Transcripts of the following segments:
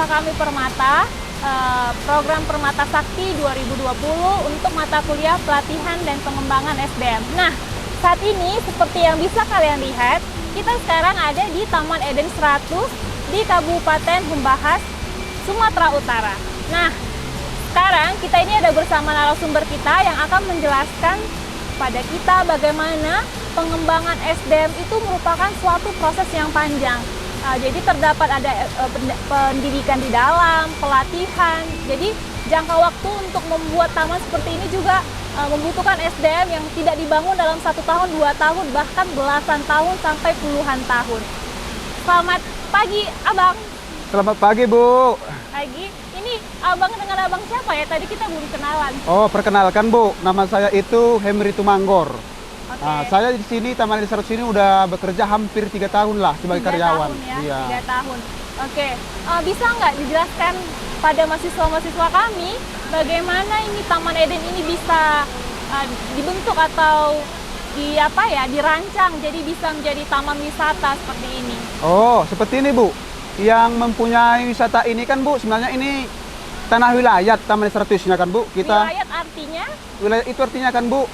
Sekolah kami Permata, program Permata Sakti 2020 untuk mata kuliah pelatihan dan pengembangan SDM. Nah, saat ini seperti yang bisa kalian lihat, kita sekarang ada di Taman Eden 100 di Kabupaten Humbahas, Sumatera Utara. Nah, sekarang kita ini ada bersama narasumber kita yang akan menjelaskan pada kita bagaimana pengembangan SDM itu merupakan suatu proses yang panjang. Jadi terdapat ada pendidikan di dalam, pelatihan. Jadi jangka waktu untuk membuat taman seperti ini juga membutuhkan SDM yang tidak dibangun dalam 1 tahun, 2 tahun, bahkan belasan tahun sampai puluhan tahun. Selamat pagi, Abang. Selamat pagi, Bu. Pagi. Ini Abang dengan Abang siapa ya? Tadi kita belum kenalan. Oh, perkenalkan, Bu. Nama saya itu Henry Tumanggor. Okay. Saya di sini Taman Eden 100 ini udah bekerja hampir 3 tahun lah sebagai karyawan. 3 tahun ya, iya. 3 tahun. Oke, bisa nggak dijelaskan pada mahasiswa-mahasiswa kami bagaimana ini Taman Eden ini bisa dibentuk atau dirancang jadi bisa menjadi taman wisata seperti ini? Oh, seperti ini, Bu. Yang mempunyai wisata ini kan, Bu, sebenarnya ini tanah wilayah Taman Eden 100-nya kan, Bu. Wilayah artinya? Wilayah itu artinya kan, Bu,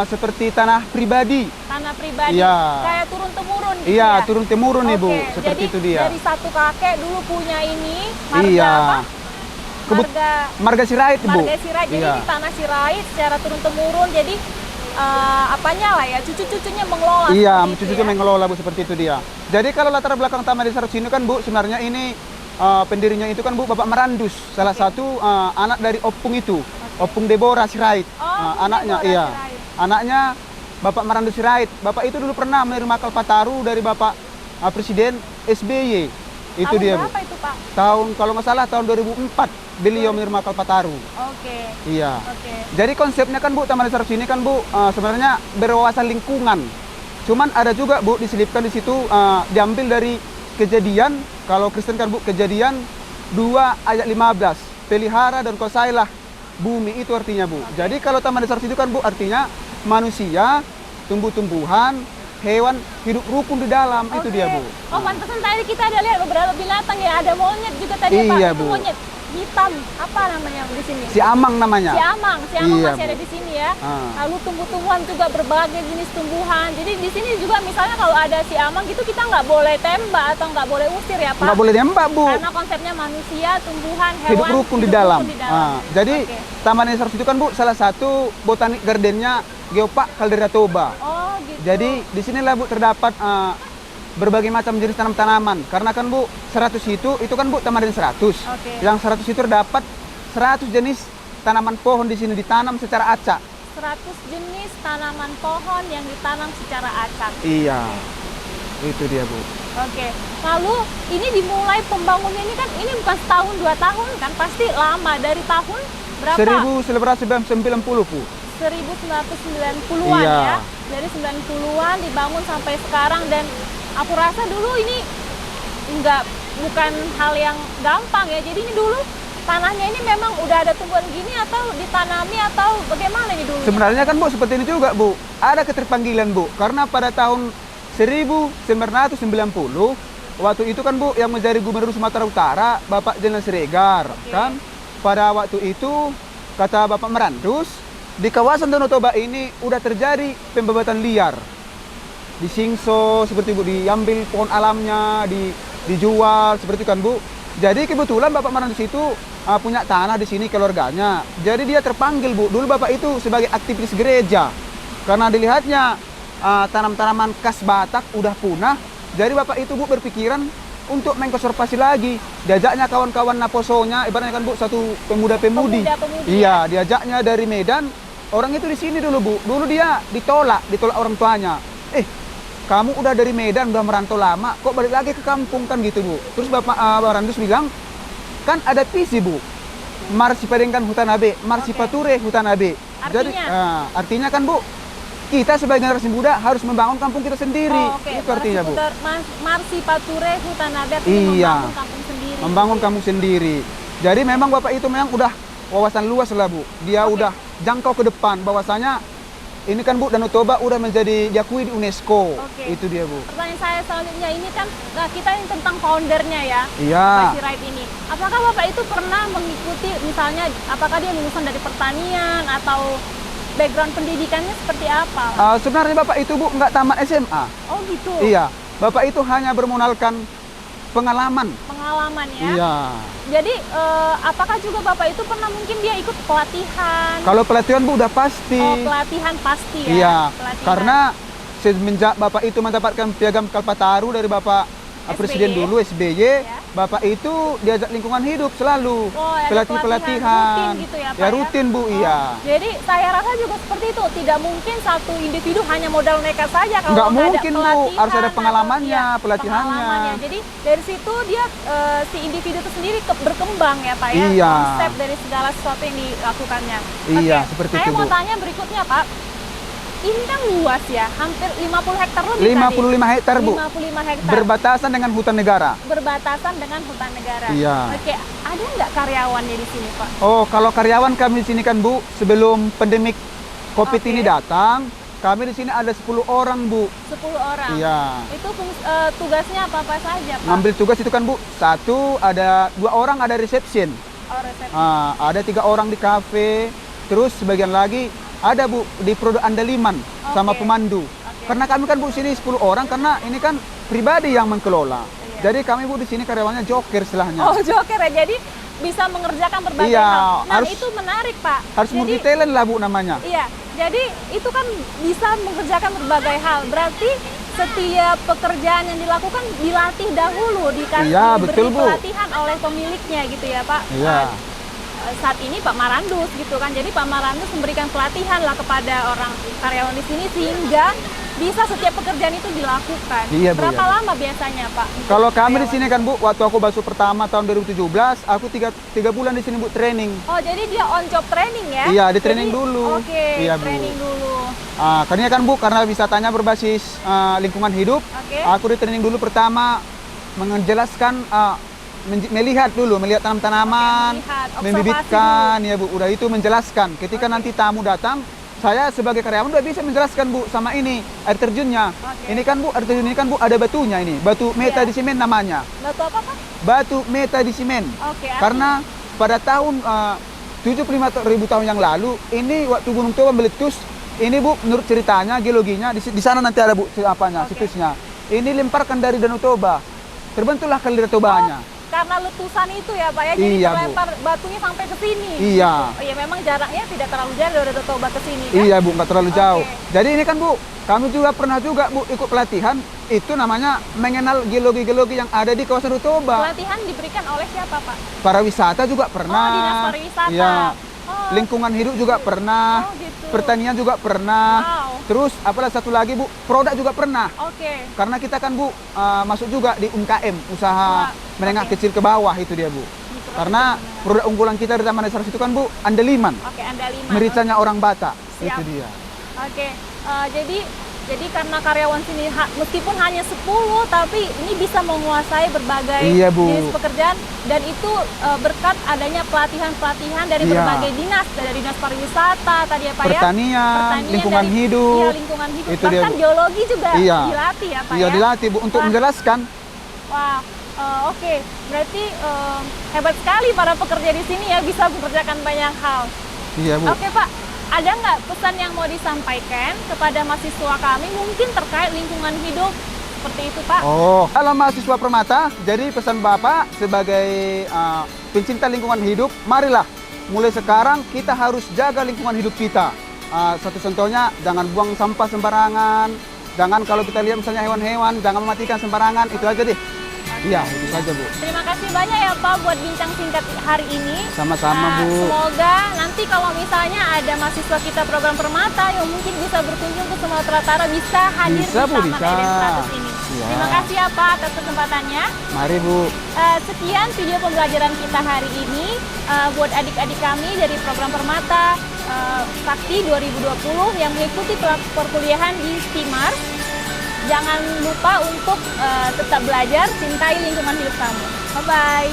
seperti tanah pribadi. Tanah pribadi, iya. Kayak turun-temurun gitu iya, ya? turun-temurun nih, Bu. Seperti jadi itu dia. Dari satu kakek dulu punya ini, marga iya. apa? Marga Sirait, Bu. Marga Sirait, jadi iya. ini tanah Sirait secara turun-temurun, jadi cucu-cucunya mengelola. Iya, cucu-cucunya mengelola, Bu, seperti itu dia. Jadi kalau latar belakang Taman Eden 100 ini kan, Bu, sebenarnya ini pendirinya itu kan, Bu, Bapak Merandus, salah satu anak dari Opung itu. Opung Deborah Sirait, anaknya, Deborah iya. Sirait. Anaknya Bapak Merandus Sirait. Bapak itu dulu pernah menerima Kalpataru dari Bapak Presiden SBY. Itu tahun dia, Bu. berapa itu, Pak? Kalau nggak salah tahun 2004 beliau menerima Kalpataru. Oke. Iya. Oke. Jadi konsepnya kan, Bu, Taman Eden 100 ini kan, Bu, sebenarnya berwawasan lingkungan. Cuman ada juga, Bu, diselipkan di situ diambil dari kejadian, kalau Kristen kan, Bu, kejadian 2 ayat 15. Pelihara dan kuasailah bumi, itu artinya, Bu. Jadi kalau Taman Eden 100 itu kan, Bu, artinya manusia, tumbuh-tumbuhan, hewan hidup rukun di dalam. Itu dia, Bu. Oh, pantesan tadi kita ada lihat beberapa binatang ya, ada monyet juga tadi, Iya, Pak. Itu Bu. monyet hitam, apa namanya di sini? Si Amang namanya. Si Amang Iya, masih Bu. ada di sini ya. Ah. Lalu tumbuh-tumbuhan juga berbagai jenis tumbuhan. Jadi di sini juga misalnya kalau ada si Amang gitu kita nggak boleh tembak atau nggak boleh usir ya, Pak? Nggak boleh nembak, Bu. Karena konsepnya manusia, tumbuhan, hewan Hidup rukun di dalam. Jadi Oke. Taman Eden 100 itu kan, Bu, salah satu botanik gardennya Geopark Caldera Toba. Oh, gitu. Jadi di sinilah, Bu, terdapat berbagai macam jenis tanam-tanaman. Karena kan, Bu, 100 itu kan, Bu, Taman Eden 100. Oke. Yang 100 itu terdapat 100 jenis tanaman pohon di sini ditanam secara acak. 100 jenis tanaman pohon yang ditanam secara acak. Iya. Itu dia, Bu. Oke. Lalu ini dimulai pembangunannya ini kan ini bukan setahun 2 tahun kan, pasti lama, dari tahun berapa? 1990, Bu. 1990-an Iya. ya. Dari 90-an dibangun sampai sekarang, dan aku rasa dulu ini bukan hal yang gampang ya. Jadi ini dulu tanahnya ini memang udah ada tumbuhan gini atau ditanami atau bagaimana ini dulu? Sebenarnya kan, Bu, seperti ini juga, Bu. Ada keterpanggilan, Bu. Karena pada tahun 1990, waktu itu kan, Bu, yang menjadi Gubernur Sumatera Utara, Bapak Jenderal Siregar. Oke. Kan? Pada waktu itu, kata Bapak Merandus, di kawasan Danau Toba ini udah terjadi pembebasan liar. Disingso, seperti, Bu, diambil pohon alamnya, dijual, seperti kan, Bu. Jadi kebetulan Bapak Merandus itu punya tanah di sini keluarganya. Jadi dia terpanggil, Bu. Dulu Bapak itu sebagai aktivis gereja. Karena dilihatnya tanaman-tanaman khas Batak udah punah. Jadi Bapak itu, Bu, berpikiran untuk mengkonservasi lagi. Diajaknya kawan-kawan Naposonya, ibaratnya kan, Bu, satu pemuda-pemudi. Pemuda-pemudi, Iya, diajaknya dari Medan. Orang itu di sini dulu, Bu. Dulu dia ditolak orang tuanya. Kamu udah dari Medan, udah merantau lama, kok balik lagi ke kampung, kan gitu, Bu. Terus Bapak Merandus bilang, kan ada visi, Bu. Marsi Padengkan Hutan Abe, Marsi Pature Hutan Abe. Jadi artinya kan, Bu, kita sebagai generasi muda harus membangun kampung kita sendiri. Itu artinya, Bu. Marsi Pature Hutan Abe, Iya. membangun kampung sendiri. Membangun kampung sendiri. Jadi memang Bapak itu memang udah wawasan luas lah, Bu. Dia udah jangkau ke depan bahwasanya ini kan Bu, Danau Toba udah menjadi diakui di UNESCO. Oke. Itu dia Bu. Pertanyaan saya selanjutnya ini kan kita ini tentang foundernya ya, Iya. Pak Sirait ini. Apakah Bapak itu pernah mengikuti misalnya apakah dia lulusan dari pertanian atau background pendidikannya seperti apa? Sebenarnya Bapak itu Bu nggak tamat SMA. Oh gitu. Iya. Bapak itu hanya bermodalkan pengalaman. Pengalaman ya. Iya. Jadi apakah juga Bapak itu pernah mungkin dia ikut pelatihan? Kalau pelatihan Bu udah pasti. Oh, pelatihan pasti ya. Iya. Pelatihan. Karena semenjak Bapak itu mendapatkan piagam Kalpataru dari Bapak Presiden SBY. dulu SBY, Ya. Bapak itu diajak lingkungan hidup selalu. Oh, ada Pelatihan. rutin gitu ya, Pak Ya rutin Bu, Oh, iya. Jadi saya rasa juga seperti itu. Tidak mungkin satu individu hanya modal nekat saja kalau Nggak nggak mungkin, ada Bu. pelatihan Harus ada atau, pengalamannya, iya, pelatihannya. pengalamannya. Jadi dari situ dia si individu itu sendiri berkembang ya Pak ya. Iya. Konsep dari segala sesuatu yang dilakukannya. Iya, Oke, seperti saya itu, mau Bu. tanya berikutnya Pak. Ini kan luas ya, hampir 50 hektar lebih 55 hektar Bu. 55 hektar. Berbatasan dengan hutan negara. Berbatasan dengan hutan negara. Iya. Oke, ada nggak karyawannya di sini Pak? Oh, kalau karyawan kami di sini kan Bu, sebelum pandemik Covid Oke. ini datang, kami di sini ada 10 orang Bu. 10 orang. Iya. Itu tugasnya apa-apa saja, Pak? Ngambil tugas itu kan Bu, satu ada 2 orang ada reception, Oh, resep. ada 3 orang di kafe, terus sebagian lagi ada Bu di produk andaliman sama Oke. pemandu. Oke. Karena kami kan Bu sini 10 orang karena ini kan pribadi yang mengelola. Iya. Jadi kami Bu di sini karyawannya joker istilahnya. Oh, joker ya. Jadi bisa mengerjakan berbagai Iya, hal. Nah, harus- itu menarik, Pak. Harus Jadi, multi-talent lah Bu namanya. iya. Jadi itu kan bisa mengerjakan berbagai hal. Berarti setiap pekerjaan yang dilakukan dilatih dahulu, dikasih Iya, diberi betul, Bu. pelatihan oleh pemiliknya gitu ya, Pak. Iya. Saat ini Pak Marandus gitu kan. Jadi Pak Marandus memberikan pelatihan lah kepada orang karyawan di sini sehingga bisa setiap pekerjaan itu dilakukan. Iya, Bu, Berapa iya. lama biasanya, Pak? untuk Kalau kami di karyawan? sini kan Bu, waktu aku basuh pertama tahun 2017, aku 3 bulan di sini Bu training. Oh, jadi dia on job training ya? Iya, di training Jadi, dulu. Oke, Iya, Bu. training dulu. Karena kan Bu, karena wisatanya berbasis lingkungan hidup, Oke. aku di training dulu pertama menjelaskan, melihat tanaman-tanaman, Oke, melihat, observasi membibitkan, ya Bu. Udah itu menjelaskan. Ketika nanti tamu datang, saya sebagai karyawan udah bisa menjelaskan Bu sama ini air terjunnya. Oke. Ini kan Bu, air terjun ini kan Bu ada batunya ini, batu Iya. metadisimen namanya. Batu apa, Pak? Batu metadisimen. Oke. Karena pada tahun 75.000 tahun yang lalu, ini waktu Gunung Toba meletus, ini Bu, menurut ceritanya, geologinya, di sana nanti ada Bu, apanya, Oke. situsnya. Ini lemparkan dari Danau Toba, terbentuklah kaldera Tobanya. karena letusan itu ya, Pak ya. Jadi Iya, Bu. terlempar batunya sampai ke sini. Iya. Oh, iya, memang jaraknya tidak terlalu jauh dari Danau Toba ke sini kan? Iya Bu, nggak terlalu Oke. jauh. Jadi ini kan Bu, kami juga pernah juga Bu ikut pelatihan, itu namanya mengenal geologi-geologi yang ada di kawasan Danau Toba. Pelatihan diberikan oleh siapa, Pak? Para wisata juga pernah. Oh, Dinas Pariwisata. Iya. Oh, Lingkungan hidup juga pernah. Oh, gitu. Pertanian juga pernah. Wow. Terus apalah satu lagi Bu, produk juga pernah. Oke. Karena kita kan Bu masuk juga di UMKM, usaha Wah, menengah oke. kecil ke bawah itu dia Bu. Mikro Karena kecil menengah. produk unggulan kita di Taman Nasional itu kan Bu, andaliman. Oke, andaliman. Mericanya orang Batak. Siap. Itu dia. Oke, jadi karena karyawan sini meskipun hanya 10 tapi ini bisa menguasai berbagai Iya, Bu. jenis pekerjaan dan itu berkat adanya pelatihan-pelatihan dari Iya. berbagai dinas, dari dinas pariwisata tadi ya Pak ya. Pertanian, lingkungan dari- hidup. Iya, lingkungan hidup. Itu dia, Bahkan Bu. geologi juga Iya. dilatih ya Pak Iya ya. dilatih Bu untuk Wah. menjelaskan. Wah, oke. Berarti hebat sekali para pekerja di sini ya bisa mengerjakan banyak hal. Iya Bu. Oke Pak, ada nggak pesan yang mau disampaikan kepada mahasiswa kami mungkin terkait lingkungan hidup seperti itu Pak? Oh, kalau mahasiswa Permata, jadi pesan Bapak sebagai pencinta lingkungan hidup, marilah mulai sekarang kita harus jaga lingkungan hidup kita. Satu contohnya, jangan buang sampah sembarangan, jangan kalau kita lihat misalnya hewan-hewan, jangan mematikan sembarangan, itu aja deh. Iya, itu saja Bu. Terima kasih banyak ya Pak buat bincang singkat hari ini. Sama-sama Bu. Semoga nanti kalau misalnya ada mahasiswa kita program Permata yang mungkin bisa berkunjung ke Sumatera Utara bisa hadir Bisa, di Bu, Taman bisa. Eden 100 ini. Iya. Terima kasih ya Pak atas kesempatannya. Mari Bu. Sekian video pembelajaran kita hari ini buat adik-adik kami dari program Permata Sakti 2020 yang mengikuti perkuliahan di Stimar. Jangan lupa untuk tetap belajar, cintai lingkungan hidup kamu. Bye-bye.